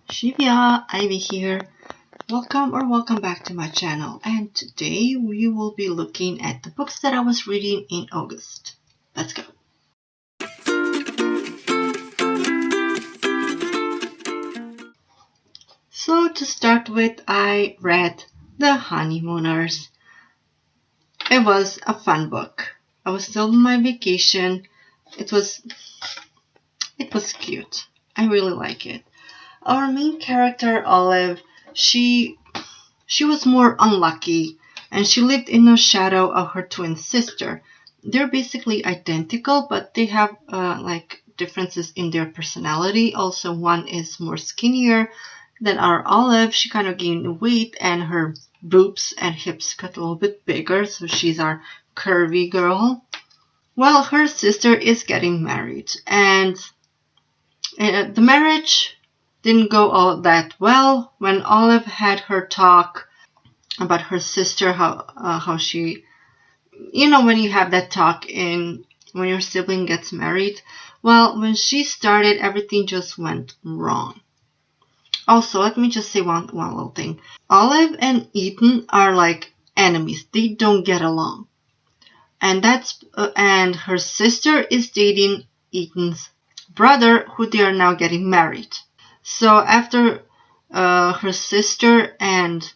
Živjo, Ivy here. Welcome back to my channel, and today we will be looking at the books that I was reading in August. Let's go. So to start with, I read The Honeymooners. It was a fun book. I was still on my vacation. It was cute. I really like it. Our main character, Olive, she was more unlucky, and she lived in the shadow of her twin sister. They're basically identical, but they have differences in their personality. Also, one is more skinnier than our Olive. She kind of gained weight, and her boobs and hips got a little bit bigger, so she's our curvy girl. Well, her sister is getting married, and the marriage didn't go all that well. When Olive had her talk about her sister, how she, when you have that talk when your sibling gets married, well, when she started, everything just went wrong. Also, let me just say one little thing. Olive and Ethan are like enemies. They don't get along, and and her sister is dating Ethan's brother, who they are now getting married. So after her sister and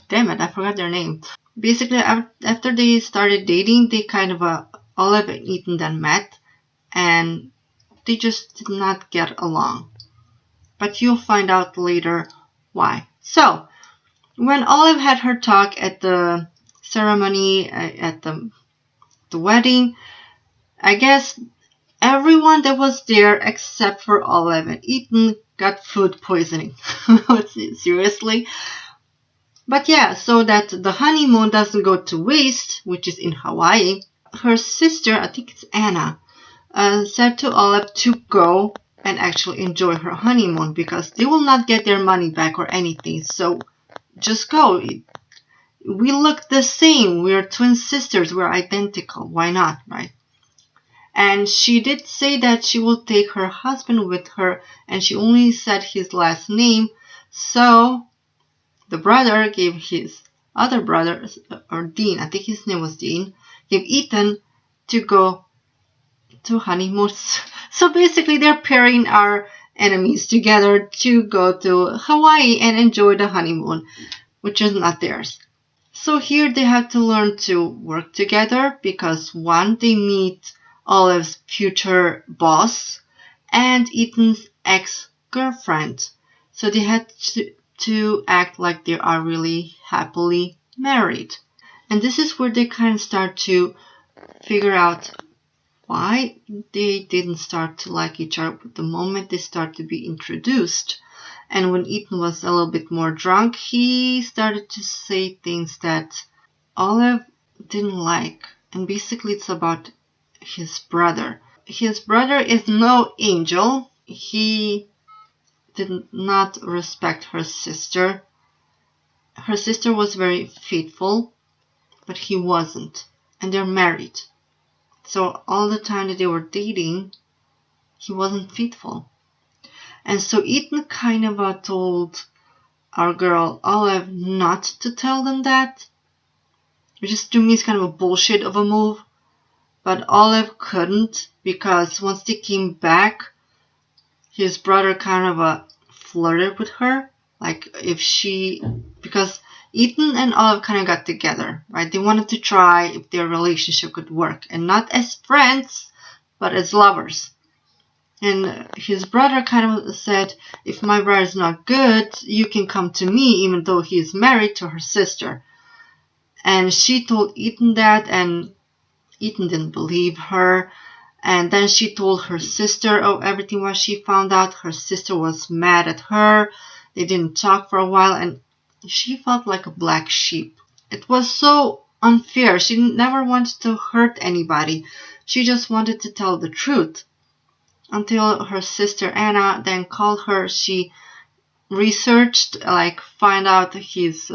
damn it, I forgot their name. Basically, after they started dating, they kind of Olive and Ethan then met, and they just did not get along. But you'll find out later why. So when Olive had her talk at the ceremony, at the wedding, I guess everyone that was there except for Olive and Ethan got food poisoning. Seriously? But yeah, so that the honeymoon doesn't go to waste, which is in Hawaii, her sister, I think it's Anna, said to Olive to go and actually enjoy her honeymoon, because they will not get their money back or anything. So just go. We look the same. We're twin sisters. We're identical. Why not, right? And she did say that she will take her husband with her, and she only said his last name. So the brother gave his other brother, or Dean, I think his name was Dean, gave Ethan to go to honeymoons. So basically they're pairing our enemies together to go to Hawaii and enjoy the honeymoon, which is not theirs. So here they have to learn to work together, because one, they meet Olive's future boss and Ethan's ex-girlfriend. So they had to act like they are really happily married. And this is where they kind of start to figure out why they didn't start to like each other the moment they start to be introduced. And when Ethan was a little bit more drunk, he started to say things that Olive didn't like. And basically it's about his brother. His brother is no angel. He did not respect her sister. Her sister was very faithful, but he wasn't. And they're married. So all the time that they were dating, he wasn't faithful. And so Ethan kind of told our girl Olive not to tell them that, which is, to me, is kind of a bullshit of a move. But Olive couldn't, because once they came back, his brother kind of flirted with her. Because Ethan and Olive kind of got together, right? They wanted to try if their relationship could work, and not as friends, but as lovers. And his brother kind of said, if my brother's not good, you can come to me, even though he is married to her sister. And she told Ethan that, and Ethan didn't believe her. And then she told her sister everything what she found out. Her sister was mad at her. They didn't talk for a while, and she felt like a black sheep. It was so unfair. She never wanted to hurt anybody. She just wanted to tell the truth. Until her sister Anna then called her. She researched, find out his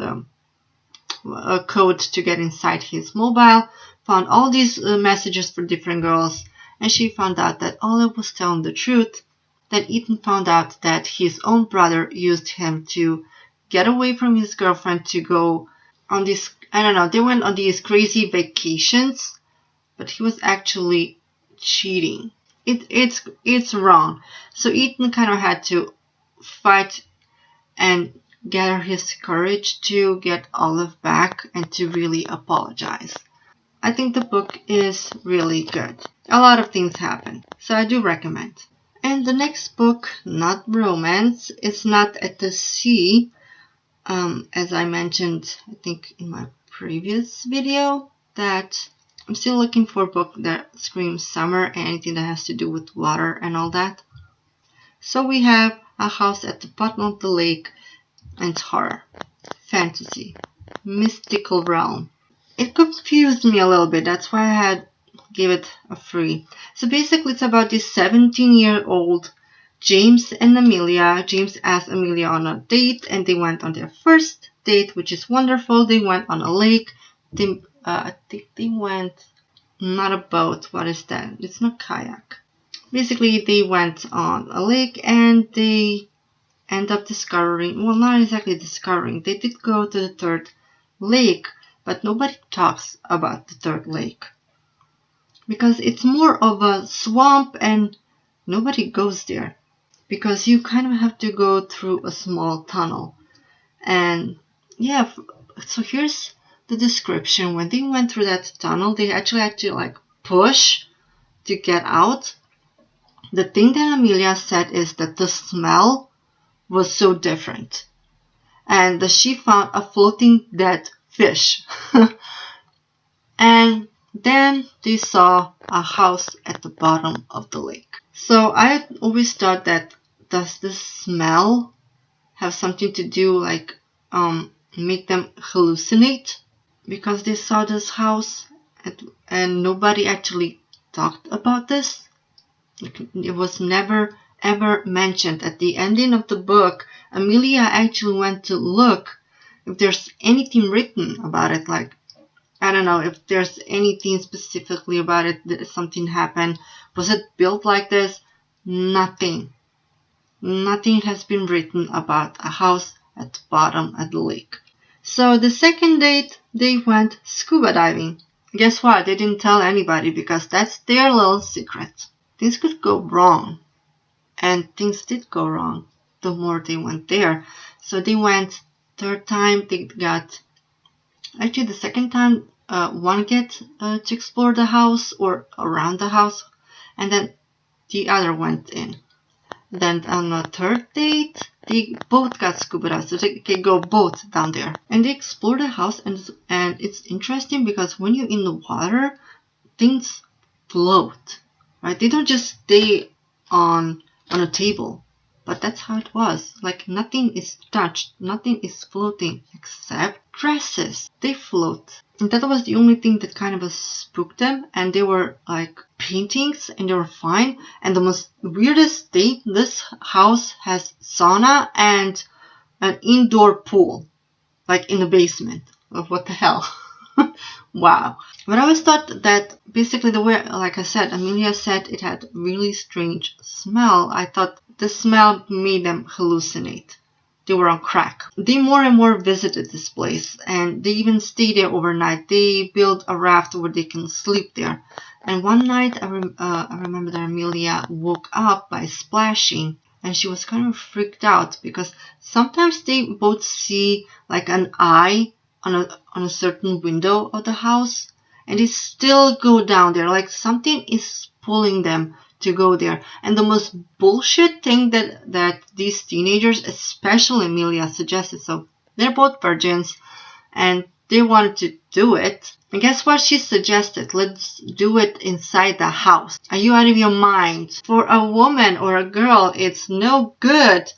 code to get inside his mobile, found all these messages for different girls, and she found out that Olive was telling the truth. Then Ethan found out that his own brother used him to get away from his girlfriend to go on this, I don't know, they went on these crazy vacations, but he was actually cheating. It's wrong. So Ethan kind of had to fight and gather his courage to get Olive back and to really apologize. I think the book is really good. A lot of things happen, so I do recommend. And the next book, not romance, is Not at the Sea. As I mentioned, I think in my previous video, that I'm still looking for a book that screams summer and anything that has to do with water and all that. So we have A House at the Bottom of the Lake and horror, fantasy, mystical realm. It confused me a little bit, that's why I gave it a 3. So basically it's about this 17-year-old James and Amelia. James asked Amelia on a date and they went on their first date, which is wonderful. They went on a lake. I think they went, not a boat, what is that? It's not kayak. Basically they went on a lake and they end up discovering, well, not exactly discovering, they did go to the third lake, but nobody talks about the third lake because it's more of a swamp and nobody goes there because you kind of have to go through a small tunnel. And yeah, so here's the description. When they went through that tunnel, they actually had to like push to get out. The thing that Amelia said is that the smell was so different and that she found a floating dead fish. And then they saw a house at the bottom of the lake. So I always thought that, does the smell have something to do, like make them hallucinate because they saw this house and nobody actually talked about this? It was never ever mentioned. At the ending of the book, Amelia actually went to look if there's anything written about it, like I don't know if there's anything specifically about it, that something happened, was it built like this? Nothing has been written about a house at the bottom of the lake. So the second date, they went scuba diving. Guess what? They didn't tell anybody because that's their little secret. Things could go wrong, and things did go wrong the more they went there. So they went third time, they got, actually the second time, one get to explore the house or around the house, and then the other went in. Then on the third date, they both got scuba dived, so they can go both down there. And they explore the house, and it's interesting because when you're in the water, things float, right? They don't just stay on a table, but that's how it was. Like nothing is touched, nothing is floating except dresses. They float. And that was the only thing that kind of spooked them, and they were like paintings and they were fine. And the most weirdest thing, this house has sauna and an indoor pool, like in the basement. Of what the hell? Wow. But I always thought that basically the way, like I said, Amelia said it had really strange smell. I thought the smell made them hallucinate. They were on crack. They more and more visited this place, and they even stayed there overnight. They built a raft where they can sleep there. And one night, I remember that Amelia woke up by splashing, and she was kind of freaked out because sometimes they both see like an eye on a certain window of the house, and they still go down there, like something is pulling them to go there. And the most bullshit thing that these teenagers, especially Amelia, suggested, so they're both virgins and they wanted to do it, and guess what she suggested? Let's do it inside the house. Are you out of your mind? For a woman or a girl, it's no good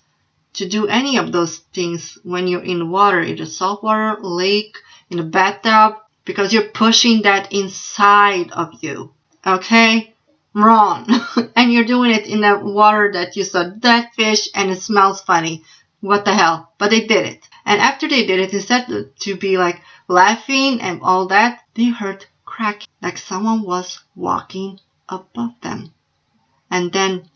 to do any of those things when you're in water, in a saltwater lake, in a bathtub, because you're pushing that inside of you. Okay? Wrong. And you're doing it in the water that you saw dead fish and it smells funny. What the hell? But they did it. And after they did it, instead to be like laughing and all that, they heard cracking, like someone was walking above them. And then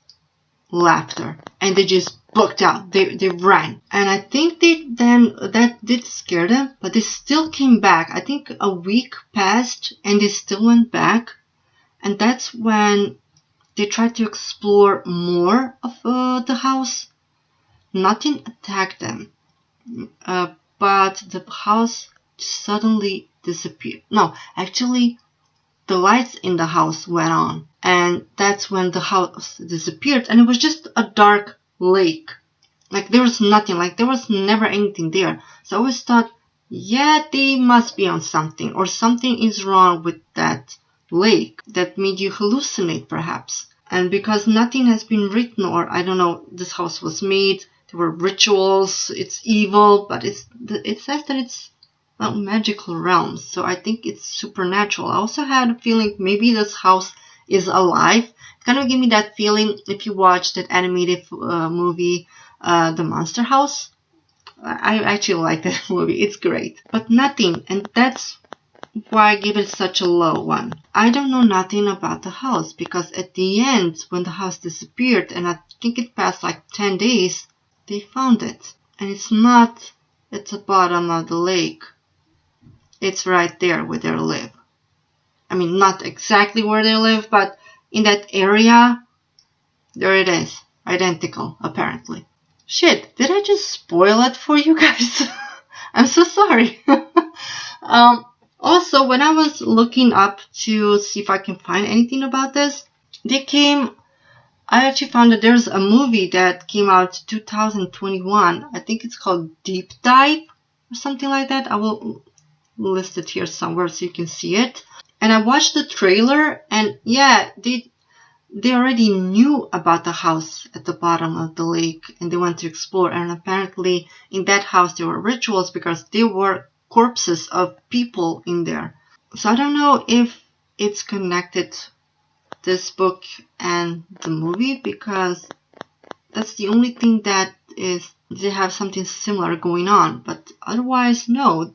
laughter, and they just booked out. They ran, and I think that did scare them, but they still came back. I think a week passed, and they still went back, and that's when they tried to explore more of the house. Nothing attacked them, but the house suddenly disappeared. No, actually, the lights in the house went on, and that's when the house disappeared, and it was just a dark lake. Like, there was nothing, like there was never anything there. So I always thought, yeah, they must be on something, or something is wrong with that lake that made you hallucinate, perhaps. And because nothing has been written, or I don't know, this house was made, there were rituals, it's evil, but it says that it's magical realms, so I think it's supernatural. I also had a feeling maybe this house is alive. It kind of gave me that feeling if you watch that animated movie, The Monster House. I actually like that movie. It's great. But nothing, and that's why I give it such a low one. I don't know nothing about the house, because at the end, when the house disappeared, and I think it passed like 10 days, they found it. And it's not at the bottom of the lake. It's right there where they live. I mean, not exactly where they live, but in that area, there it is. Identical, apparently. Shit, did I just spoil it for you guys? I'm so sorry. Also, when I was looking up to see if I can find anything about this, I actually found that there's a movie that came out 2021. I think it's called Deep Dive or something like that. I will list it here somewhere so you can see it. And I watched the trailer, and yeah, they already knew about the house at the bottom of the lake, and they went to explore. And apparently in that house there were rituals, because there were corpses of people in there. So I don't know if it's connected, this book and the movie, because that's the only thing that is, they have something similar going on. But otherwise, no.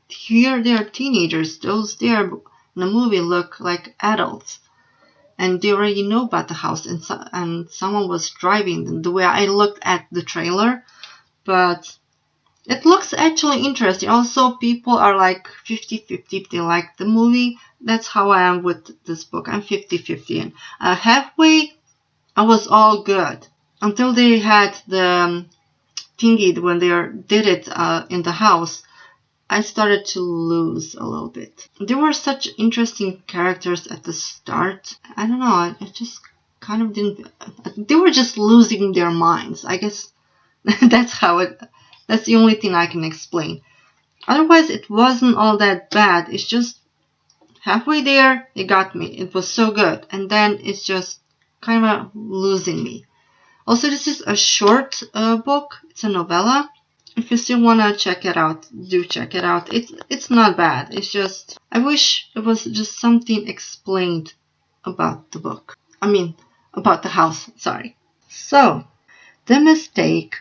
Here they are teenagers. Those there in the movie look like adults, and they already know about the house, and someone was driving the way I looked at the trailer. But it looks actually interesting. Also, people are like 50-50 if they like the movie. That's how I am with this book. I'm 50-50, and halfway I was all good until they had the thingy when they did it in the house. I started to lose a little bit. There were such interesting characters at the start. I don't know, I just kind of didn't... They were just losing their minds. I guess that's the only thing I can explain. Otherwise, it wasn't all that bad. It's just halfway there, it got me. It was so good. And then it's just kind of losing me. Also, this is a short book. It's a novella. If you still want to check it out, do check it out. It's not bad. It's just, I wish it was just something explained about the book. I mean, about the house, sorry. So, The Mistake.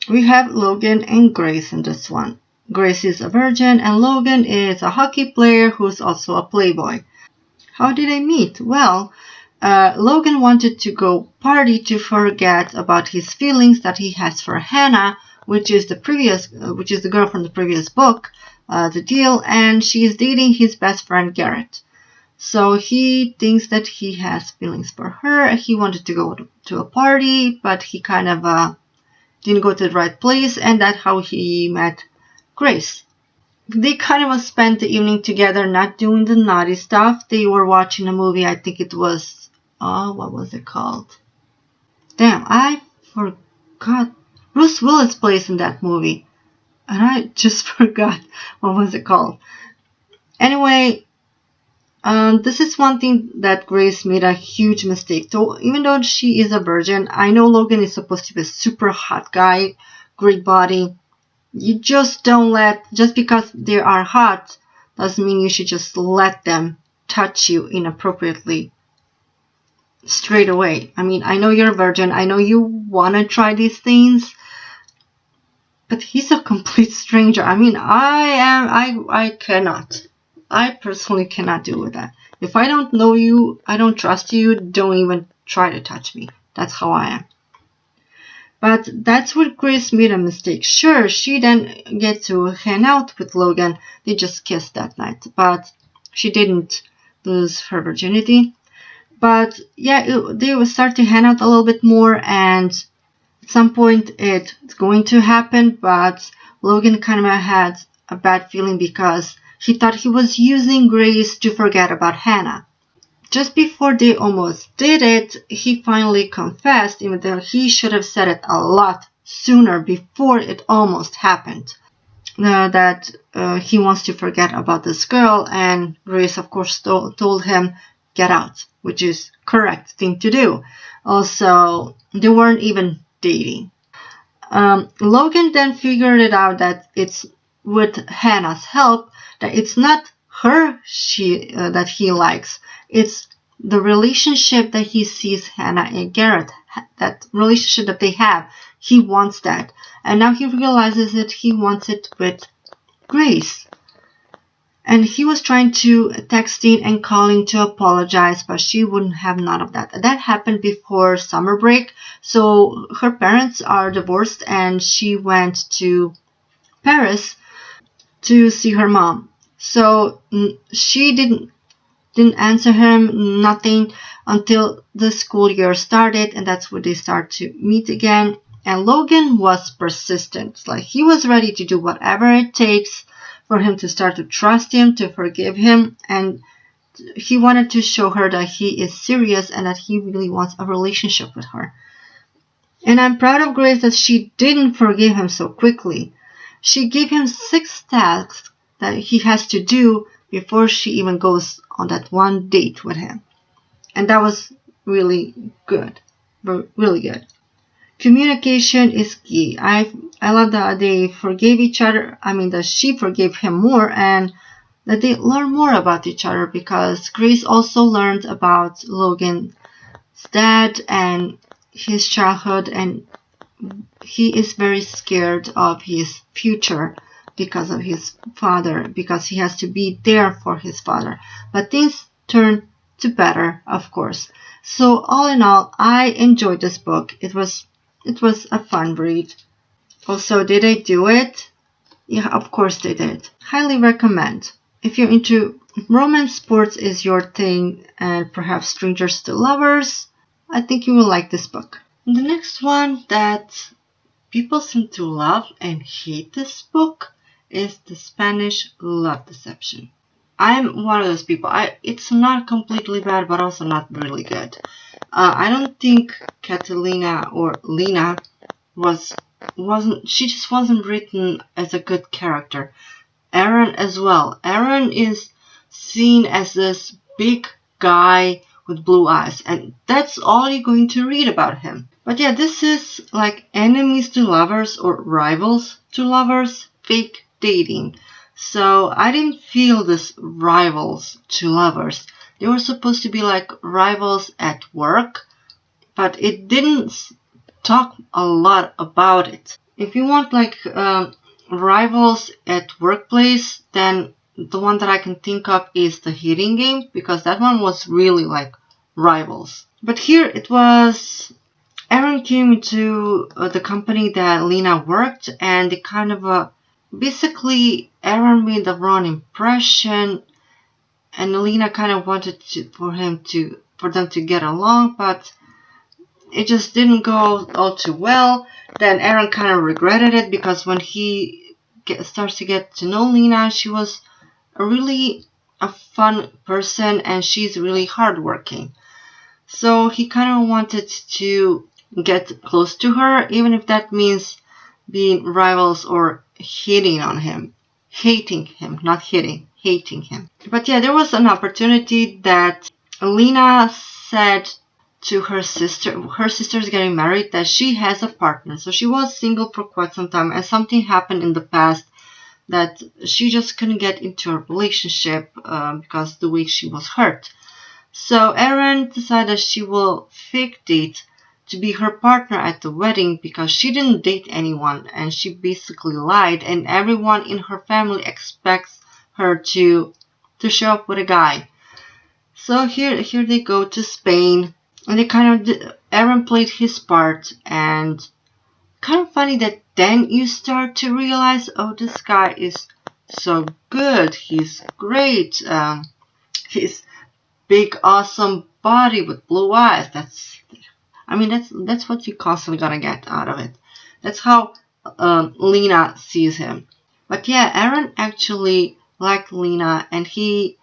We have Logan and Grace in this one. Grace is a virgin, and Logan is a hockey player who's also a playboy. How did they meet? Well, Logan wanted to go party to forget about his feelings that he has for Hannah, which is the girl from the previous book, the deal, and she is dating his best friend Garrett. So he thinks that he has feelings for her. He wanted to go to a party, but he kind of didn't go to the right place, and that's how he met Grace. They kind of spent the evening together, not doing the naughty stuff. They were watching a movie. I think it was, what was it called? Damn, I forgot. Bruce Willis plays in that movie, and I just forgot what was it called. Anyway, this is one thing that Grace made a huge mistake. So even though she is a virgin, I know Logan is supposed to be a super hot guy, great body. You just just because they are hot doesn't mean you should just let them touch you inappropriately straight away. I mean, I know you're a virgin. I know you want to try these things. But he's a complete stranger. I mean, I cannot. I personally cannot deal with that. If I don't know you, I don't trust you, don't even try to touch me. That's how I am. But that's where Grace made a mistake. Sure, she didn't get to hang out with Logan. They just kissed that night. But she didn't lose her virginity. But yeah, they will start to hang out a little bit more, and at some point it's going to happen. But Logan kind of had a bad feeling because he thought he was using Grace to forget about Hannah. Just before they almost did it, he finally confessed, even though he should have said it a lot sooner, before it almost happened. That he wants to forget about this girl, and Grace, of course, told him, get out, which is correct thing to do. Also, they weren't even dating. Logan then figured it out that it's with Hannah's help, that it's not her that he likes. It's the relationship that he sees Hannah and Garrett, that relationship that they have. He wants that. And now he realizes that he wants it with Grace. And he was trying to texting and calling to apologize, but she wouldn't have none of that. That happened before summer break. So her parents are divorced, and she went to Paris to see her mom. So she didn't answer him, nothing, until the school year started, and that's when they start to meet again. And Logan was persistent. Like, he was ready to do whatever it takes for him to start to trust him, to forgive him, and he wanted to show her that he is serious and that he really wants a relationship with her. And I'm proud of Grace that she didn't forgive him so quickly. She gave him 6 tasks that he has to do before she even goes on that one date with him. And that was really good. Really good. Communication is key. I love that they forgave each other. I mean, that she forgave him more, and that they learn more about each other, because Grace also learned about Logan's dad and his childhood, and he is very scared of his future because of his father, because he has to be there for his father. But things turn to better, of course. So all in all, I enjoyed this book. It was a fun read. Also, did I do it? Yeah, of course they did. Highly recommend. If you're into romance, sports is your thing, and perhaps strangers to lovers, I think you will like this book. And the next one that people seem to love and hate this book is The Spanish Love Deception. I'm one of those people. It's not completely bad, but also not really good. I don't think Catalina or Lena she just wasn't written as a good character. Aaron as well. Aaron is seen as this big guy with blue eyes, and that's all you're going to read about him. But yeah, this is like enemies to lovers or rivals to lovers, fake dating. So I didn't feel this rivals to lovers. They were supposed to be like rivals at work, but it didn't talk a lot about it. If you want like rivals at workplace, then the one that I can think of is The Hitting Game, because that one was really like rivals. But here it was, Aaron came into the company that Lena worked, and they kind of basically Aaron made the wrong impression, and Lena kind of wanted for them to get along, but it just didn't go all too well. Then Aaron kind of regretted it, because when he starts to get to know Lena, she was a fun person, and she's really hardworking. So he kind of wanted to get close to her, even if that means being rivals or hating him, not hitting, hating him. But yeah, there was an opportunity that Lena said to her sister's getting married, that she has a partner. So she was single for quite some time, and something happened in the past that she just couldn't get into a relationship because the way she was hurt. So Erin decided she will fake date to be her partner at the wedding, because she didn't date anyone, and she basically lied, and everyone in her family expects her to show up with a guy. So here they go to Spain, and they kind of Aaron played his part, and kind of funny that then you start to realize, oh, this guy is so good, he's great, his big awesome body with blue eyes, that's what you constantly gonna get out of it. That's how Lena sees him. But yeah, Aaron actually liked Lena, and he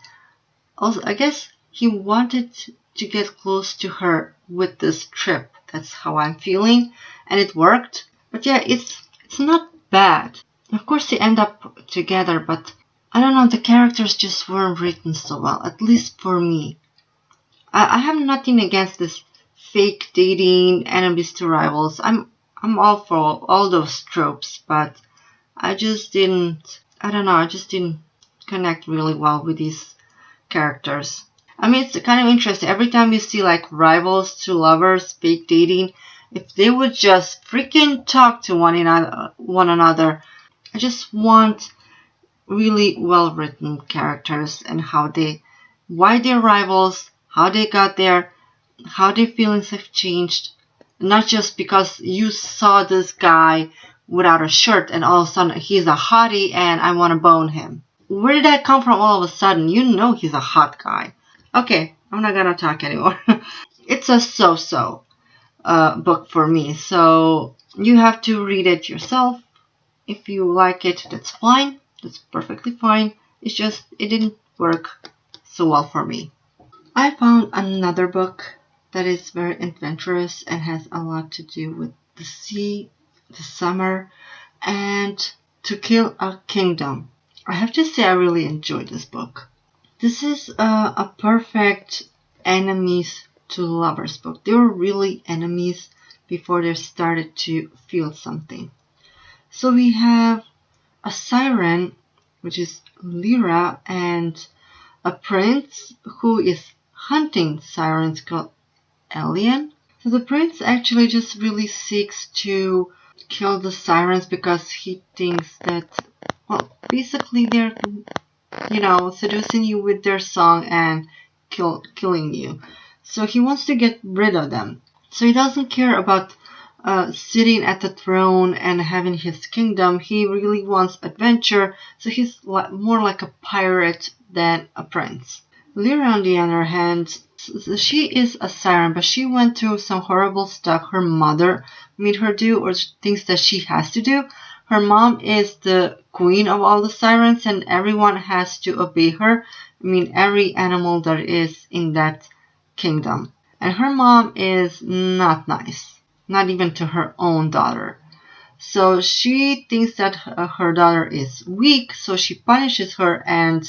also, I guess, he wanted to get close to her with this trip. That's how I'm feeling, and it worked. But yeah, it's not bad. Of course, they end up together, but I don't know, the characters just weren't written so well, at least for me. I have nothing against this fake dating, enemies to rivals. I'm all for all those tropes, but I just didn't connect really well with these characters. I mean, it's kind of interesting. Every time you see like rivals to lovers, fake dating, if they would just freaking talk to one another. I just want really well written characters and why they're rivals, how they got there, how their feelings have changed. Not just because you saw this guy without a shirt and all of a sudden he's a hottie and I want to bone him. Where did that come from all of a sudden? You know he's a hot guy. Okay, I'm not gonna talk anymore. It's a so-so book for me, so you have to read it yourself. If you like it, that's fine. That's perfectly fine. It's just, it didn't work so well for me. I found another book that is very adventurous and has a lot to do with the sea, the summer, and To Kill a Kingdom. I have to say I really enjoyed this book. This is a perfect enemies to lovers book. They were really enemies before they started to feel something. So we have a siren, which is Lyra, and a prince who is hunting sirens called Elle. So the prince actually just really seeks to kill the sirens because he thinks that, well, basically they're, seducing you with their song and killing you. So he wants to get rid of them. So he doesn't care about sitting at the throne and having his kingdom. He really wants adventure, so he's more like a pirate than a prince. Lyra, on the other hand, she is a siren, but she went through some horrible stuff her mother made her do, or things that she has to do. Her mom is the queen of all the sirens, and everyone has to obey her. I mean, every animal that is in that kingdom. And her mom is not nice. Not even to her own daughter. So she thinks that her daughter is weak, so she punishes her, and,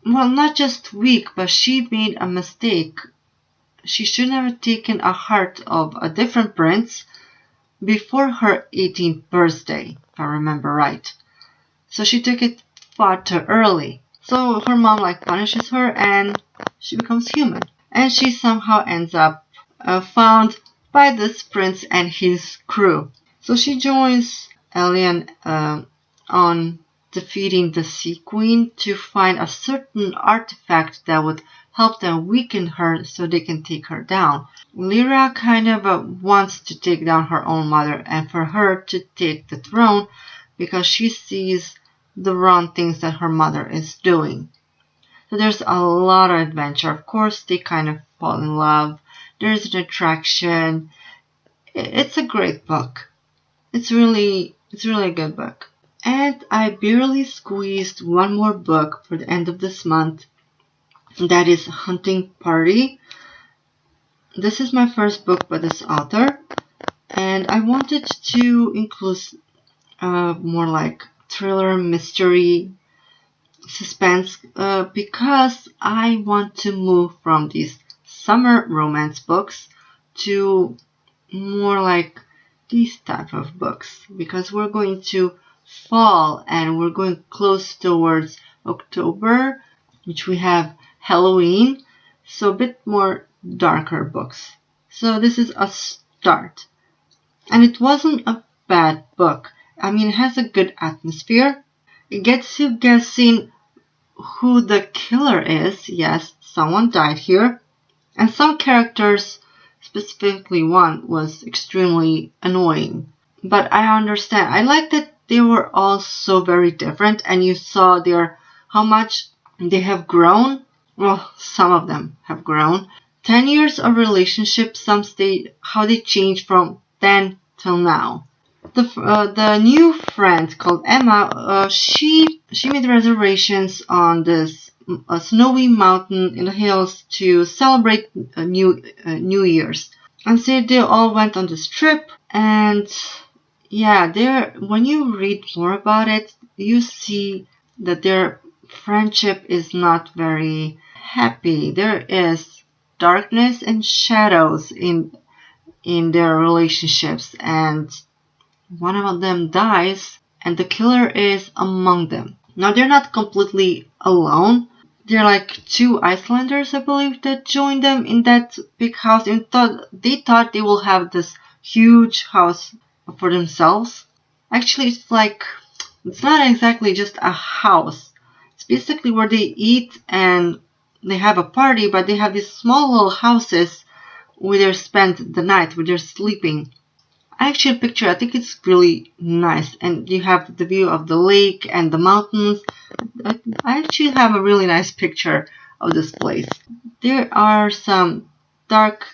well, not just weak, but she made a mistake. She shouldn't have taken a heart of a different prince before her 18th birthday, if I remember right. So she took it far too early. So her mom punishes her and she becomes human. And she somehow ends up found by this prince and his crew. So she joins Elle on defeating the Sea Queen to find a certain artifact that would help them weaken her so they can take her down. Lyra kind of wants to take down her own mother and for her to take the throne because she sees the wrong things that her mother is doing. So there's a lot of adventure. Of course, they kind of fall in love. There's an attraction. It's a great book. It's really a good book. And I barely squeezed one more book for the end of this month. That is Hunting Party. This is my first book by this author. And I wanted to include more thriller, mystery, suspense, because I want to move from these summer romance books to more like these type of books, because we're going to fall and we're going close towards October, which we have Halloween, so a bit more darker books. So this is a start, and it wasn't a bad book. I mean, it has a good atmosphere. It gets you guessing who the killer is. Yes, someone died here. And some characters specifically one was extremely annoying. But I understand. I like that they were all so very different, and you saw how much they have grown. Well, some of them have grown. 10 years of relationship, some state how they changed from then till now. The new friend called Emma, she made reservations on this snowy mountain in the hills to celebrate New Year's. And so they all went on this trip, and yeah, when you read more about it, you see that their friendship is not very happy. There is darkness and shadows in their relationships, and one of them dies, and the killer is among them. Now, they're not completely alone. They're like two Icelanders, I believe, that joined them in that big house, and they thought they will have this huge house for themselves. Actually, it's not exactly just a house. It's basically where they eat and they have a party, but they have these small little houses where they spend the night, where they're sleeping. I actually picture, I think it's really nice, and you have the view of the lake and the mountains. I actually have a really nice picture of this place. There are some dark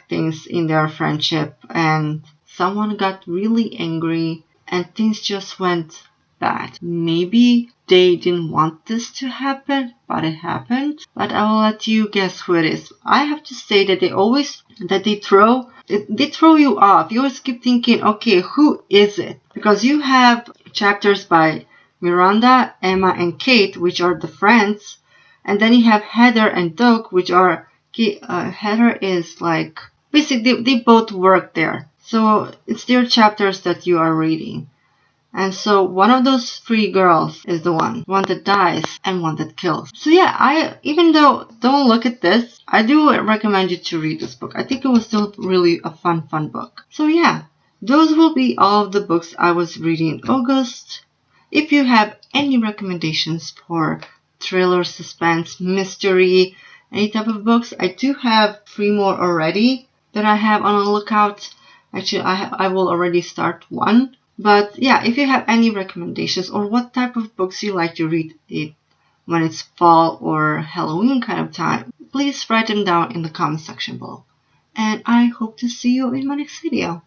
things in their friendship, and someone got really angry and things just went bad. Maybe they didn't want this to happen, but it happened. But I will let you guess who it is. I have to say that they throw you off. You always keep thinking, okay, who is it? Because you have chapters by Miranda, Emma, and Kate, which are the friends, and then you have Heather and Doug, which are Heather is like basically they both work there. So it's their chapters that you are reading. And so one of those three girls is the one that dies and one that kills. So yeah, even though don't look at this, I do recommend you to read this book. I think it was still really a fun book. So yeah, those will be all of the books I was reading in August. If you have any recommendations for thriller, suspense, mystery, any type of books, I do have 3 more already that I have on a lookout. Actually, I will already start one. But yeah, if you have any recommendations or what type of books you like to read when it's fall or Halloween kind of time, please write them down in the comment section below. And I hope to see you in my next video.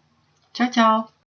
Ciao, ciao!